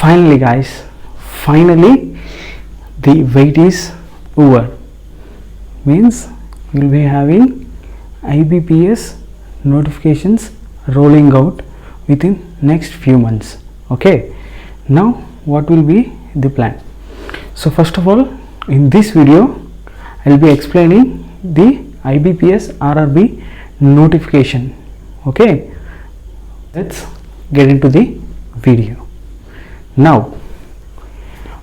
Finally guys, finally the wait is over. Means you will be having IBPS notifications rolling out within next few months. Okay, now what will be the plan? So first of all, in this video I will be explaining the IBPS RRB notification. Okay, let's get into the video. Now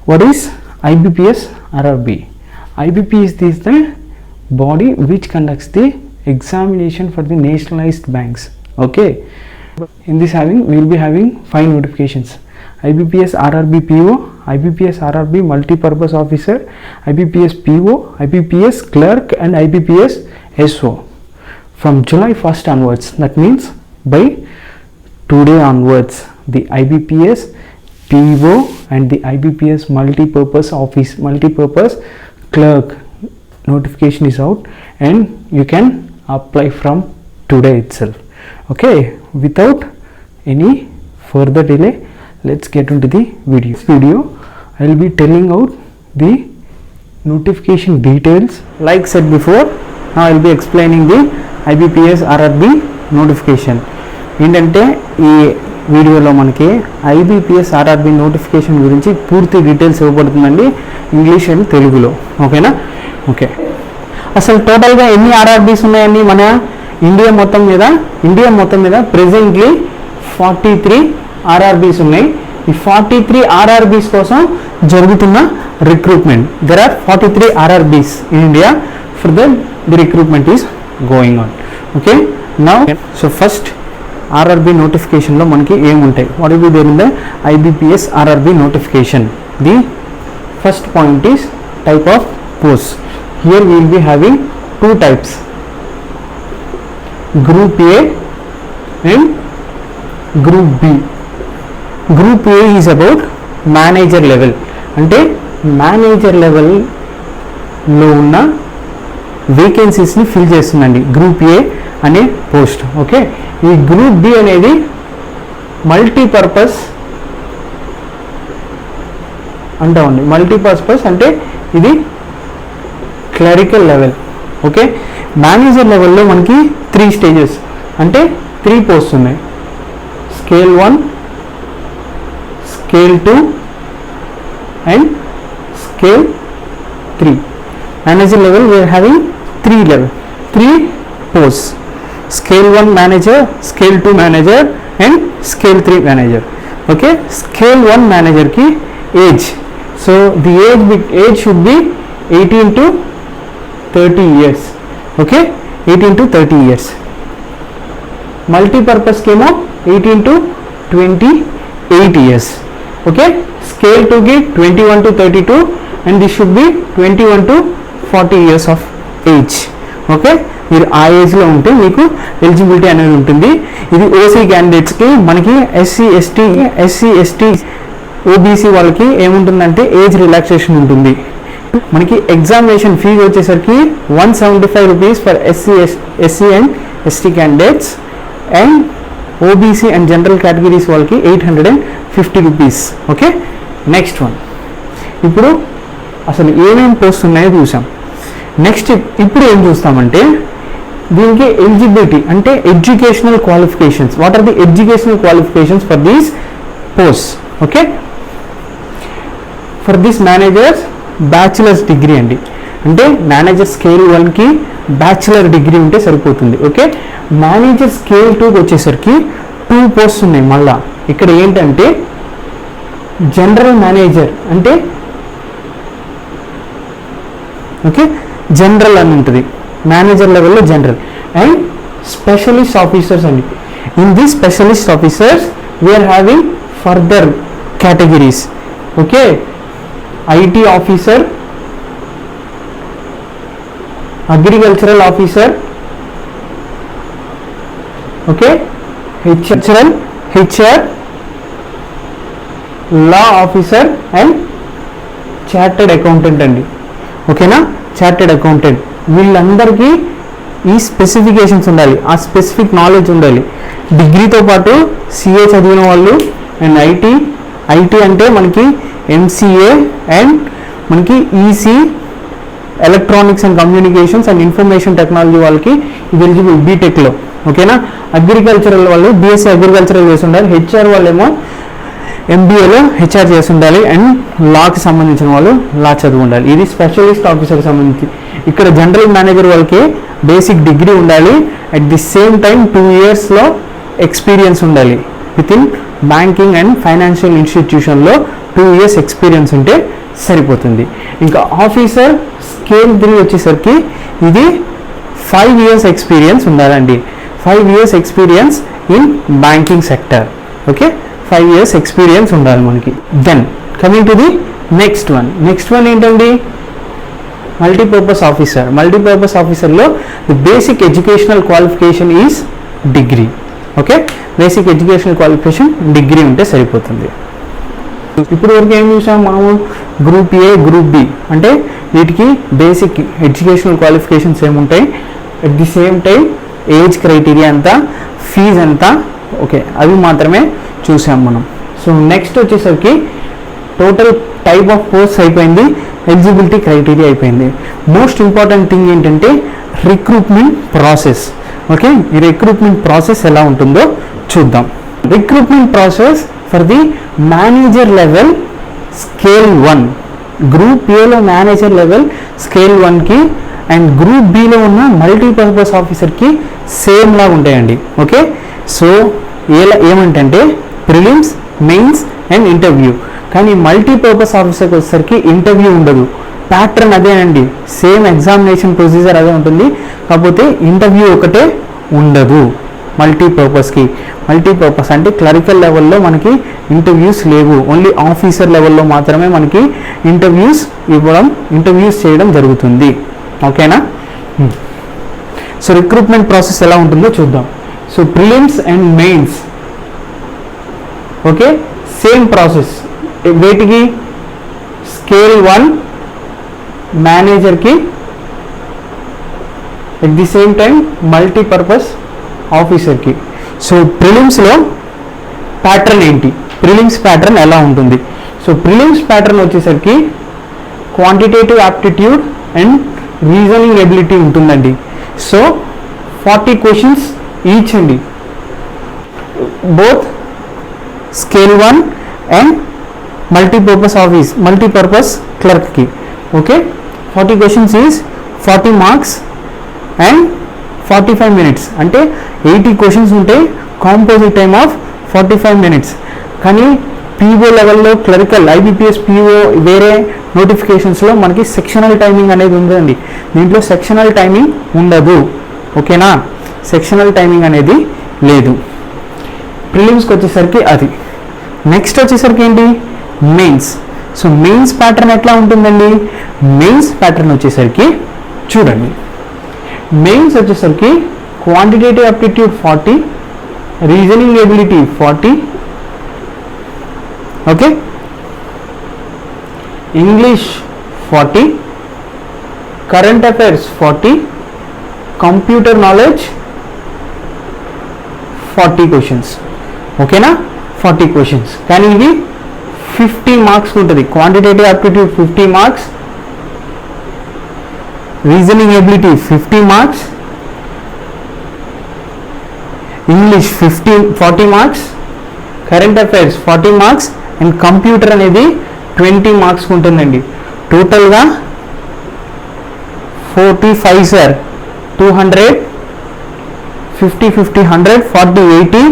what is IBPS RRB? IBPS is the body which conducts the examination for the nationalized banks. Okay, in this we will be having 5 notifications: IBPS RRB PO, IBPS RRB multi-purpose officer, IBPS PO, IBPS clerk and IBPS SO from July 1st onwards. That means by today onwards the IBPS PO and the IBPS multi-purpose office, multi-purpose clerk notification is out and you can apply from today itself. Okay, without any further delay, let's get into the video. This video I will be telling out the notification details. Like said before, now I will be explaining the IBPS RRB notification. ఏంటంటే ఈ వీడియోలో మనకి IBPS RRB notification గురించి పూర్తి details ఇవ్వబడుతుందండి, English and తెలుగులో. ఓకేనా? Okay, అసలు టోటల్గా ఎన్ని ఆర్ఆర్బీస్ ఉన్నాయండి మన ఇండియా మొత్తం మీద ప్రెజెంట్లీ 43 ఆర్ఆర్బీస్ ఉన్నాయి. ఈ 43 ఆర్ఆర్బీస్ కోసం జరుగుతున్న recruitment. There are 43 RRBs in India. For the recruitment is going on. Okay, now so first RRB నోటిఫికేషన్లో మనకి ఏముంటాయి? What will be there in the IBPS RRB notification? The first point is type of post. Here we will be having 2 types, group A and group B. Group A is about manager level, అంటే manager లెవెల్లో ఉన్న వేకెన్సీస్ని fill చేస్తుందండి group A అనే post. Okay, ఈ group B అనేది multipurpose అంటామండి. Multipurpose అంటే ఇది క్లరికల్ లెవెల్. ఓకే, మేనేజర్ లెవెల్లో మనకి 3 స్టేజెస్ అంటే 3 పోస్ట్ ఉన్నాయి. Scale 1, scale 2 and scale 3. Manager level we హ్యావింగ్ 3 post: scale 1 manager, scale 2 manager and scale 3 manager. Okay, scale 1 మేనేజర్కి age, so the age should be 18 to 30 years. Okay, 18 to 30 years. మల్టీపర్పస్కి ఏమో 18 to 28 years. Okay, scale 2కి 21 to 32 and this should be 21 to 40 years of age. Okay, మీరు ఆ ఏజ్లో ఉంటే మీకు eligibility అనేది ఉంటుంది. ఇది ఓసీ క్యాండిడేట్స్కి. మనకి ఎస్సీ ఎస్టీ ఓబీసీ వాళ్ళకి ఏముంటుందంటే ఏజ్ రిలాక్సేషన్ ఉంటుంది. మనకి ఎగ్జామినేషన్ ఫీజు వచ్చేసరికి 175 rupees for SC and ST candidates and OBC and general categories వాళ్ళకి 850 రూపీస్. Okay, next one. ఇప్పుడు అసలు ఏమేమి పోస్ట్ ఉన్నాయో చూసాం. నెక్స్ట్ ఇప్పుడు ఏం చూస్తామంటే దీనికి ఎలిజిబిలిటీ అంటే educational qualifications. What are the educational qualifications for these post? Okay, for this managers bachelors degree అండి. అంటే మేనేజర్ స్కేల్ 1కి బ్యాచిలర్ డిగ్రీ ఉంటే సరిపోతుంది. ఓకే, మేనేజర్ స్కేల్ 2కి వచ్చేసరికి 2 పోస్ట్ ఉన్నాయి. మళ్ళా ఇక్కడ ఏంటంటే జనరల్ మేనేజర్ అంటే ఓకే జనరల్ అని ఉంటుంది, మేనేజర్ లెవెల్లో జనరల్ అండ్ స్పెషలిస్ట్ ఆఫీసర్స్ అండి. In this specialist officers we are having further categories. Okay, IT officer, agricultural officer, okay HR, law officer and chartered accountant అండి. ఓకేనా, చార్టెడ్ అకౌంటెంట్. వీళ్ళందరికీ ఈ specifications ఉండాలి, ఆ స్పెసిఫిక్ నాలెడ్జ్ ఉండాలి. డిగ్రీతో పాటు సిఏ చదివిన వాళ్ళు అండ్ ఐటీ ఐటీ అంటే మనకి ఎంసీఏ అండ్ మనకి EC electronics and communications and information technology వాళ్ళకి ఇది ఎలిజిబుల్ బీటెక్లో. ఓకేనా. అగ్రికల్చరల్ వాళ్ళు బీఎస్సీ అగ్రికల్చరల్ చేసి ఉండాలి. హెచ్ఆర్ వాళ్ళేమో ఎంబీఏలో హెచ్ఆర్ చేసి ఉండాలి అండ్ లాకి సంబంధించిన వాళ్ళు లా చదువు ఉండాలి. ఇది స్పెషలిస్ట్ ఆఫీసర్కి సంబంధించి. ఇక్కడ జనరల్ మేనేజర్ వాళ్ళకి బేసిక్ డిగ్రీ ఉండాలి. అట్ ది సేమ్ టైం 2 yearsలో ఎక్స్పీరియన్స్ ఉండాలి. With in banking and financial ఇన్స్టిట్యూషన్లో 2 years ఎక్స్పీరియన్స్ ఉంటే సరిపోతుంది. ఇంకా ఆఫీసర్ స్కేల్ 3 వచ్చేసరికి ఇది 5 years ఎక్స్పీరియన్స్ ఉండాలండి. 5 years experience in banking sector. Okay, 5 years experience ఉండాలి మనకి. Then coming to the next one ఏంటండి, మల్టీపర్పస్ ఆఫీసర్. మల్టీపర్పస్ ఆఫీసర్లో the basic educational qualification is degree. Okay, basic educational qualification degree ఉంటే సరిపోతుంది. ఇప్పుడు వరకు ఏం చూసాం, మామూలు గ్రూప్ ఏ గ్రూప్ బి అంటే వీటికి బేసిక్ ఎడ్యుకేషనల్ క్వాలిఫికేషన్స్ ఏముంటాయి, at the same time age criteria ఎంత, ఫీజ్ ఎంత, ఓకే అవి మాత్రమే చూసాం మనం. సో నెక్స్ట్ వచ్చేసరికి టోటల్ టైప్ ఆఫ్ పోస్ట్ అయిపోయింది, ఎలిజిబిలిటీ క్రైటీరియా అయిపోయింది. మోస్ట్ ఇంపార్టెంట్ థింగ్ ఏంటంటే రిక్రూట్మెంట్ ప్రాసెస్. ఓకే, ఈ రిక్రూట్మెంట్ ప్రాసెస్ ఎలా ఉంటుందో చూద్దాం. Recruitment process for the manager level scale 1. Group ఏలో మేనేజర్ లెవెల్ స్కేల్ 1కి అండ్ గ్రూప్ బిలో ఉన్న మల్టీపర్పస్ ఆఫీసర్కి సేమ్ లాగా ఉంటాయండి. ఓకే, సో ఏమంటే ప్రిలిమ్స్, మెయిన్స్ అండ్ ఇంటర్వ్యూ. కానీ మల్టీపర్పస్ ఆఫీసర్కి వచ్చేసరికి ఇంటర్వ్యూ ఉండదు. ప్యాటర్న్ అదేనండి, సేమ్ ఎగ్జామినేషన్ ప్రొసీజర్ అదే ఉంటుంది, కాకపోతే ఇంటర్వ్యూ ఒకటే ఉండదు మల్టీపర్పస్కి. మల్టీపర్పస్ అంటే క్లరికల్ లెవెల్లో మనకి ఇంటర్వ్యూస్ లేవు, ఓన్లీ ఆఫీసర్ లెవెల్లో మాత్రమే మనకి ఇంటర్వ్యూస్ చేయడం జరుగుతుంది. ఓకేనా. సో రిక్రూట్మెంట్ ప్రాసెస్ ఎలా ఉంటుందో చూద్దాం. So prelims and mains, okay same process. వేటికి, స్కేల్ 1 మేనేజర్కి, at the same time multipurpose ఆఫీసర్కి. సో ప్రిలిమ్స్లో ప్యాటర్న్ ఏంటి, ప్రిలిమ్స్ ప్యాటర్న్ ఎలా ఉంటుంది? సో ప్రిలిమ్స్ ప్యాటర్న్ వచ్చేసరికి quantitative aptitude and reasoning ability ఉంటుందండి. సో 40 questions ఈచ్ అండి, బోత్ స్కేల్ 1 అండ్ మల్టీపర్పస్ క్లర్క్కి. Okay, 40 questions is 40 marks and 45 minutes. అంటే 80 questions ఉంటాయి, కాంపోజిట్ టైమ్ ఆఫ్ 45 minutes. కానీ పీఓ లెవెల్లో క్లరికల్ ఐబీపీఎస్ పీఓ వేరే నోటిఫికేషన్స్లో మనకి సెక్షనల్ టైమింగ్ అనేది ఉందండి. దీంట్లో సెక్షనల్ టైమింగ్ ఉండదు. ఓకేనా, సెక్షనల్ టైమింగ్ అనేది లేదు. ప్రిలిమ్స్కి వచ్చేసరికి అది. నెక్స్ట్ వచ్చేసరికి ఏంటి, మెయిన్స్. సో మెయిన్స్ ప్యాటర్న్ ఎట్లా ఉంటుందండి, మెయిన్స్ ప్యాటర్న్ వచ్చేసరికి చూడండి, మెయిన్స్ వచ్చేసరికి quantitative aptitude 40, reasoning ability 40, okay English 40, current affairs 40, computer knowledge 40 questions. ఓకేనా, 40 questions. కానీ ఇది 50 marks ఉంటుంది. Quantitative aptitude 50 marks, reasoning ability 50 marks, English 40 marks, current affairs 40 marks and computer అనేది 20 marks ఉంటుందండి. టోటల్గా 45 సార్, 200, 50, 100, 40, 80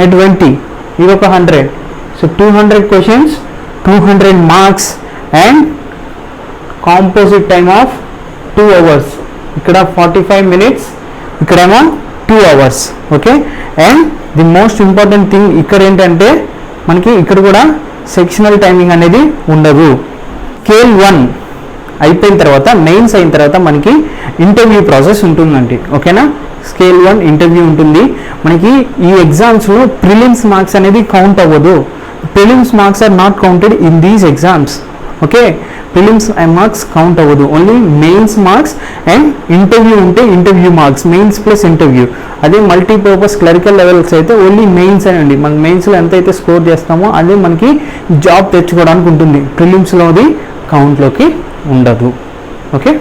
and 20, ఇది ఒక 100. So 200 questions, 200 marks and composite time of 2 hours. ఇక్కడ 45 minutes, ఇక్కడేమో 2 hours. Okay, and the most important thing ఇక్కడ ఏంటంటే మనకి ఇక్కడ కూడా సెక్షనల్ టైమింగ్ అనేది ఉండదు. స్కేల్ 1 అయిపోయిన తర్వాత, మెయిన్స్ అయిన తర్వాత మనకి ఇంటర్వ్యూ ప్రాసెస్ ఉంటుందండి. ఓకేనా, స్కేల్ 1 ఇంటర్వ్యూ ఉంటుంది. మనకి ఈ ఎగ్జామ్స్లో ప్రిలిమ్స్ మార్క్స్ అనేది కౌంట్ అవ్వదు. Prelims marks are not counted in these exams. Okay, prelims marks count అవ్వదు, only mains marks and interview ఉంటే interview marks, mains plus interview. అదే మల్టీపర్పస్ క్లరికల్ లెవెల్స్ అయితే ఓన్లీ మెయిన్స్ అండి. మన మెయిన్స్లో ఎంతైతే స్కోర్ చేస్తామో అదే మనకి జాబ్ తెచ్చుకోవడానికి ఉంటుంది, ప్రిలిమ్స్లోది కౌంట్లోకి ఉండదు. ఓకే,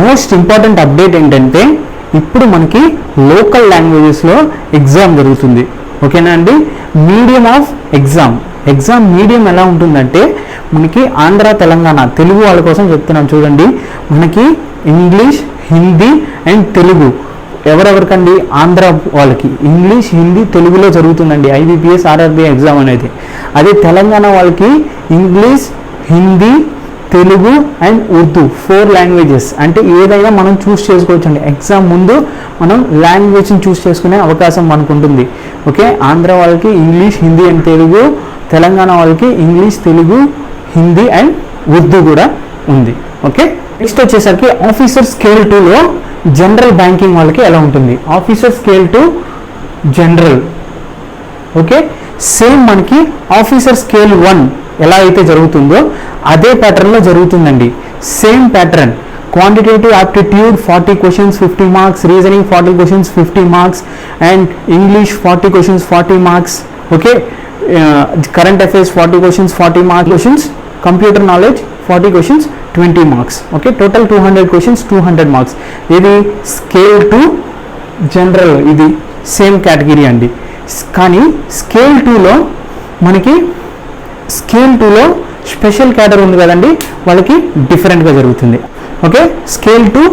మోస్ట్ ఇంపార్టెంట్ అప్డేట్ ఏంటంటే ఇప్పుడు మనకి లోకల్ లాంగ్వేజెస్లో ఎగ్జామ్ జరుగుతుంది. ఓకేనా అండి. మీడియం ఆఫ్ ఎగ్జామ్ మీడియం ఎలా ఉంటుందంటే మనకి ఆంధ్ర తెలంగాణ తెలుగు వాళ్ళ కోసం చెప్తున్నాను చూడండి. మనకి ఇంగ్లీష్, హిందీ అండ్ తెలుగు ఎవరెవరికండి, ఆంధ్ర వాళ్ళకి ఇంగ్లీష్, హిందీ, తెలుగులో జరుగుతుందండి IBPS RRB ఎగ్జామ్ అనేది. అదే తెలంగాణ వాళ్ళకి English, Hindi, Telugu and Urdu 4 languages. అంటే ఏదైనా మనం చూస్ చేసుకోవచ్చు అండి. ఎగ్జామ్ ముందు మనం లాంగ్వేజ్ని చూస్ చేసుకునే అవకాశం మనకు ఉంటుంది. ఓకే, ఆంధ్ర వాళ్ళకి ఇంగ్లీష్, హిందీ అండ్ తెలుగు, తెలంగాణ వాళ్ళకి ఇంగ్లీష్, తెలుగు, హిందీ అండ్ ఉర్దూ కూడా ఉంది. ఓకే, నెక్స్ట్ వచ్చేసరికి ఆఫీసర్ స్కేల్ 2లో జనరల్ బ్యాంకింగ్ వాళ్ళకి ఎలా ఉంటుంది. Officer scale 2 general. Okay, same మనకి ఆఫీసర్ స్కేల్ 1 ఎలా అయితే జరుగుతుందో అదే ప్యాటర్న్లో జరుగుతుందండి. Same pattern. Quantitative aptitude 40 questions 50 marks, reasoning 40 questions 50 marks and English 40 questions 40 marks. Okay, current affairs 40 questions 40 marks questions, computer knowledge 40 questions 20 marks. Okay, total 200 questions 200 marks. ఇది scale 2 general, ఇది same category అండి. కానీ scale 2లో మనకి special cadre ఉంది కదండి, వాళ్ళకి డిఫరెంట్గా జరుగుతుంది. Okay, scale 2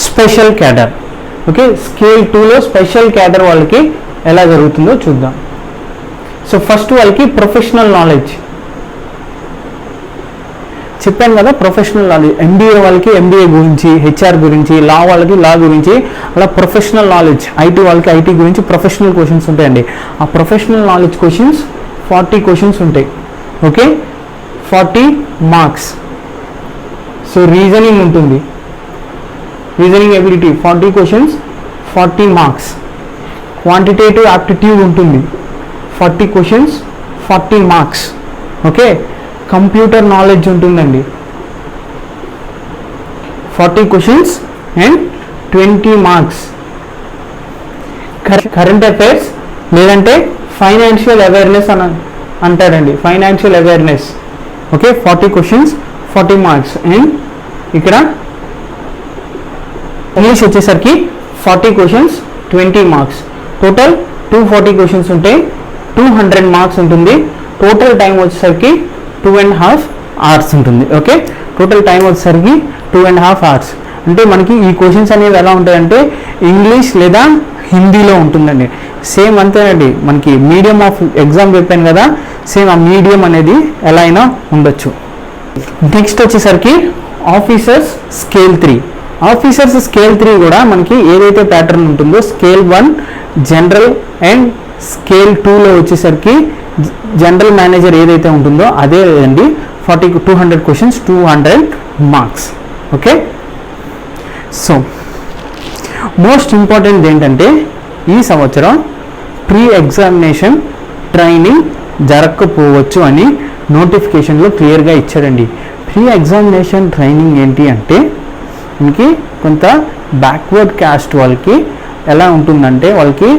special cadre. Okay, scale 2లో స్పెషల్ క్యాడర్ వాళ్ళకి ఎలా జరుగుతుందో చూద్దాం. సో ఫస్ట్ వాళ్ళకి ప్రొఫెషనల్ నాలెడ్జ్ చెప్పాను కదా, ప్రొఫెషనల్ నాలెడ్జ్. MBA వాళ్ళకి MBA గురించి, HR గురించి, లా వాళ్ళకి లా గురించి, అలా ప్రొఫెషనల్ నాలెడ్జ్. IT వాళ్ళకి IT గురించి ప్రొఫెషనల్ క్వశ్చన్స్ ఉంటాయండి. ఆ ప్రొఫెషనల్ నాలెడ్జ్ క్వశ్చన్స్ 40 క్వశ్చన్స్ ఉంటాయి. Okay, 40 marks. సో రీజనింగ్ ఉంటుంది, reasoning ability 40 questions 40 marks. Quantitative aptitude ఉంటుంది 40 questions 40 marks. Okay, computer knowledge ఉంటుందండి 40 questions and 20 marks. Current affairs లేదంటే ఫైనాన్షియల్ అవేర్నెస్ అని అంటారండి, financial awareness. Okay, 40 questions 40 marks. And ఇక్కడ English వచ్చేసరికి 40 questions 20 marks. Total 240 questions ఉంటాయి, 200 marks ఉంటుంది. టోటల్ టైం వచ్చేసరికి 2.5 hours ఉంటుంది. ఓకే, టోటల్ టైం వచ్చేసరికి 2.5 hours. అంటే మనకి ఈ క్వశ్చన్స్ అనేవి ఎలా ఉంటాయంటే ఇంగ్లీష్ లేదా హిందీలో ఉంటుందండి. సేమ్ అంతేనండి, మనకి మీడియం ఆఫ్ ఎగ్జామ్ చెప్పాను కదా, సేమ్ ఆ మీడియం అనేది ఎలా అయినా ఉండొచ్చు. నెక్స్ట్ వచ్చేసరికి ఆఫీసర్స్ స్కేల్ 3. ఆఫీసర్స్ స్కేల్ 3 కూడా మనకి ఏదైతే ప్యాటర్న్ ఉంటుందో స్కేల్ 1 జనరల్ అండ్ స్కేల్ 2లో వచ్చేసరికి జనరల్ మేనేజర్ ఏదైతే ఉంటుందో అదే అండి. 200 questions 200 marks. Okay, so most important ఏంటంటే ఈ సంవత్సరం ప్రీ ఎగ్జామినేషన్ ట్రైనింగ్ జరగకపోవచ్చు అని నోటిఫికేషన్లో క్లియర్గా ఇచ్చాడండి. ప్రీ ఎగ్జామినేషన్ ట్రైనింగ్ ఏంటి అంటే మనకి కొంత బ్యాక్వర్డ్ క్యాస్ట్ వాళ్ళకి ఎలా ఉంటుందంటే వాళ్ళకి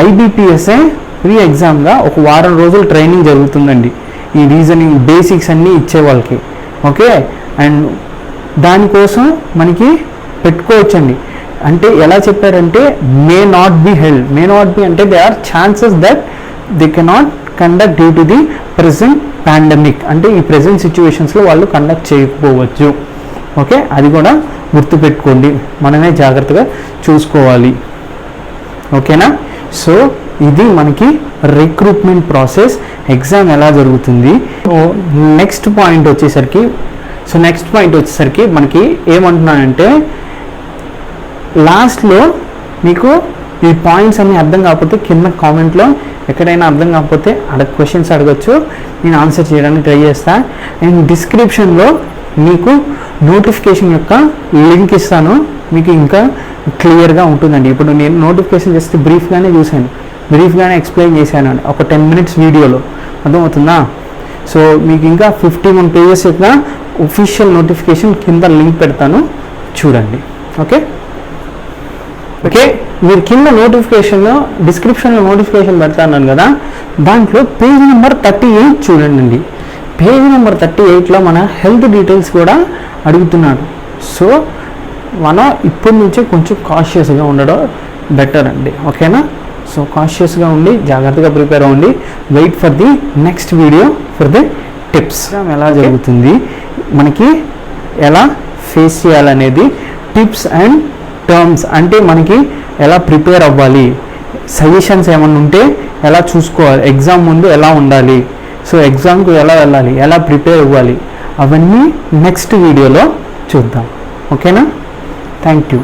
IBPSఏ ప్రీ ఎగ్జామ్గా ఒక వారం రోజులు ట్రైనింగ్ జరుగుతుందండి. ఈ రీజనింగ్ బేసిక్స్ అన్నీ ఇచ్చే వాళ్ళకి. ఓకే, అండ్ దానికోసం మనకి పెట్టుకోవచ్చండి. అంటే ఎలా చెప్పారంటే may not be held. May not be అంటే they are chances that they cannot conduct due to the present pandemic. అంటే ఈ ప్రెసెంట్ సిచ్యువేషన్స్లో వాళ్ళు కండక్ట్ చేయకపోవచ్చు. ఓకే, అది కూడా గుర్తుపెట్టుకోండి, మనమే జాగ్రత్తగా చూసుకోవాలి. ఓకేనా. సో ఇది మనకి రిక్రూట్మెంట్ ప్రాసెస్, ఎగ్జామ్ ఎలా జరుగుతుంది. నెక్స్ట్ పాయింట్ వచ్చేసరికి మనకి ఏమంటున్నానంటే లాస్ట్లో మీకు ఈ పాయింట్స్ అన్నీ అర్థం కాకపోతే కింద కామెంట్లో ఎక్కడైనా అర్థం కాకపోతే క్వశ్చన్స్ అడగచ్చు, నేను ఆన్సర్ చేయడానికి ట్రై చేస్తాను. అండ్ డిస్క్రిప్షన్లో మీకు నోటిఫికేషన్ యొక్క లింక్ ఇస్తాను, మీకు ఇంకా క్లియర్గా ఉంటుందండి. ఇప్పుడు నేను నోటిఫికేషన్ జస్ట్ బ్రీఫ్గానే చూశాను, బ్రీఫ్గానే ఎక్స్ప్లెయిన్ చేశాను ఒక 10 minutes వీడియోలో. అర్థమవుతుందా? సో మీకు ఇంకా 51 పేజెస్ యొక్క ఒఫీషియల్ నోటిఫికేషన్ కింద లింక్ పెడతాను, చూడండి. ఓకే ఓకే మీరు కింద నోటిఫికేషన్లో డిస్క్రిప్షన్లో నోటిఫికేషన్ పెడతాను కదా, దాంట్లో పేజ్ నెంబర్ 38 చూడండి. పేజ్ నెంబర్ 38లో మన హెల్త్ డీటెయిల్స్ కూడా అడుగుతున్నాడు. సో మనం ఇప్పటి నుంచే కొంచెం కాషియస్గా ఉండడం బెటర్ అండి. ఓకేనా? సో కాషియస్గా ఉండి జాగ్రత్తగా ప్రిపేర్ అవ్వండి. Wait for the next video for the tips. ఎలా జరుగుతుంది, మనకి ఎలా ఫేస్ చేయాలనేది, టిప్స్ అండ్ టర్మ్స్ అంటే మనకి ఎలా ప్రిపేర్ అవ్వాలి, సజెషన్స్ ఏమన్నా ఉంటే ఎలా చూసుకోవాలి, ఎగ్జామ్ ముందు ఎలా ఉండాలి, సో ఎగ్జామ్కి ఎలా వెళ్ళాలి, ఎలా ప్రిపేర్ అవ్వాలి, అవన్నీ నెక్స్ట్ వీడియోలో చూద్దాం. ఓకేనా? Thank you.